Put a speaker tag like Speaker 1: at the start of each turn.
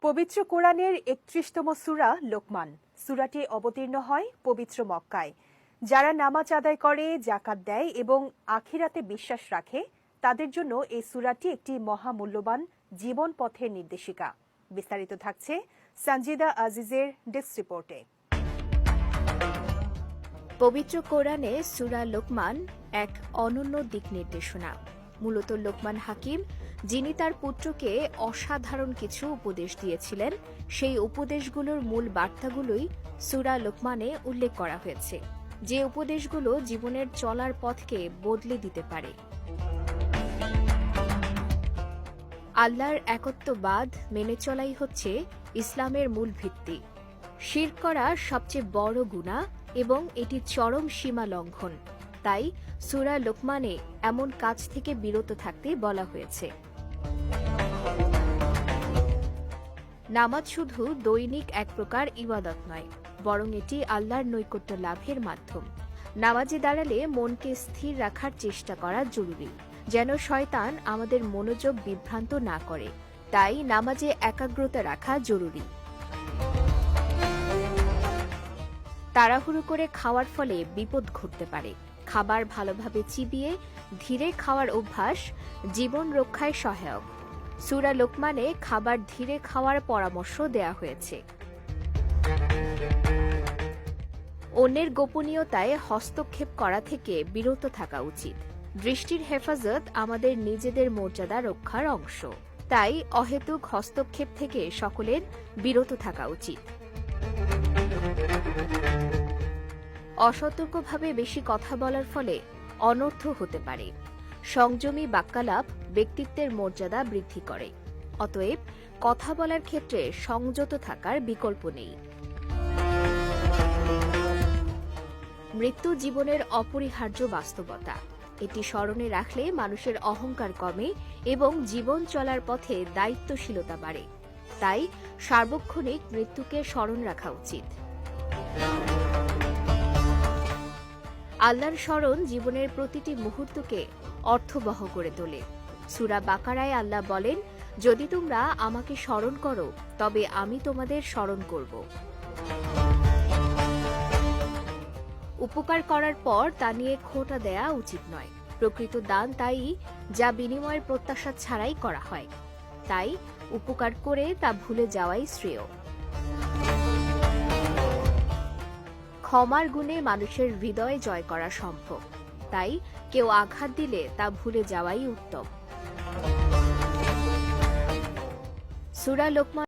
Speaker 1: পবিত্র কোরআনের ৩১তম সূরা লোকমান। সূরাটি অবতীর্ণ হয় পবিত্র মক্কায়। যারা নামাজ আদায় করে, যাকাত দেয় এবং আখিরাতে বিশ্বাস রাখে তাদের জন্য এই সূরাটি একটি মহামূল্যবান জীবন পথের নির্দেশিকা। বিস্তারিত থাকছে সঞ্জিদা আজিজের ডেস্ক রিপোর্টে।
Speaker 2: পবিত্র কোরআনে সূরা লোকমান এক অনন্য দিক নির্দেশনা। মূলত লোকমান হাকিম, যিনি তার পুত্রকে অসাধারণ কিছু উপদেশ দিয়েছিলেন, সেই উপদেশগুলোর মূল বার্তাগুলোই সূরা লোকমানে উল্লেখ করা হয়েছে, যে উপদেশগুলো জীবনের চলার পথকে বদলে দিতে পারে। আল্লাহর একত্ববাদ মেনে চলাই হচ্ছে ইসলামের মূল ভিত্তি। শিরক করা সবচেয়ে বড় গুনাহ এবং এটি চরম সীমা লঙ্ঘন। তাই সূরা লোকমানে এমন কাজ থেকে বিরত থাকতে বলা হয়েছে। নামাজ শুধু দৈনিক এক প্রকার ইবাদত নয়, বরং এটি আল্লাহর নৈকট্য লাভের মাধ্যম। নামাজে দাঁড়ালে মনকে স্থির রাখার চেষ্টা করা জরুরি, যেন শয়তান আমাদের মনোযোগ বিভ্রান্ত না করে। তাই নামাজে একাগ্রতা রাখা জরুরি। তাড়াহুড়ো করে খাওয়ার ফলে বিপদ ঘটতে পারে। খাবার ভালোভাবে চিবিয়ে ধীরে খাওয়ার অভ্যাস জীবন রক্ষায় সহায়ক। সূরা লোকমানে খাবার ধীরে খাওয়ার পরামর্শ দেয়া হয়েছে। অন্যের গোপনীয়তায় হস্তক্ষেপ করা থেকে বিরত থাকা উচিত। দৃষ্টির হেফাজত আমাদের নিজেদের মর্যাদা রক্ষার অংশ। তাই অহেতুক হস্তক্ষেপ থেকে সকলের বিরত থাকা উচিত। অসতর্কভাবে বেশি কথা বলার ফলে অনর্থ হতে পারে। সংযমী বাক্যালাপ ব্যক্তিত্বের মর্যাদা বৃদ্ধি করে। অতএব কথা বলার ক্ষেত্রে সংযত থাকার বিকল্প নেই। মৃত্যু জীবনের অপরিহার্য বাস্তবতা। এটি স্মরণে রাখলে মানুষের অহংকার কমে এবং জীবন চলার পথে দায়িত্বশীলতা বাড়ে। তাই সার্বক্ষণিক মৃত্যুকে স্মরণ রাখা উচিত। আল্লাহর স্মরণ জীবনের প্রতিটি মুহূর্তকে অর্থবহ করে তোলে। সূরা বাকারায় আল্লাহ বলেন, যদি তোমরা আমাকে স্মরণ করো তবে আমি তোমাদের স্মরণ করব। উপকার করার পর তা নিয়ে খোঁটা দেয়া উচিত নয়। প্রকৃত দান তাই যা বিনিময়ের প্রত্যাশা ছাড়াই করা হয়। তাই উপকার করে তা ভুলে যাওয়াই শ্রেয়। ক্ষমার গুণে মানুষের হৃদয় জয় করা সম্ভব। তাই কেউ আঘাত দিলে তা ভুলে যাওয়াই উত্তম। সূরা লোকমান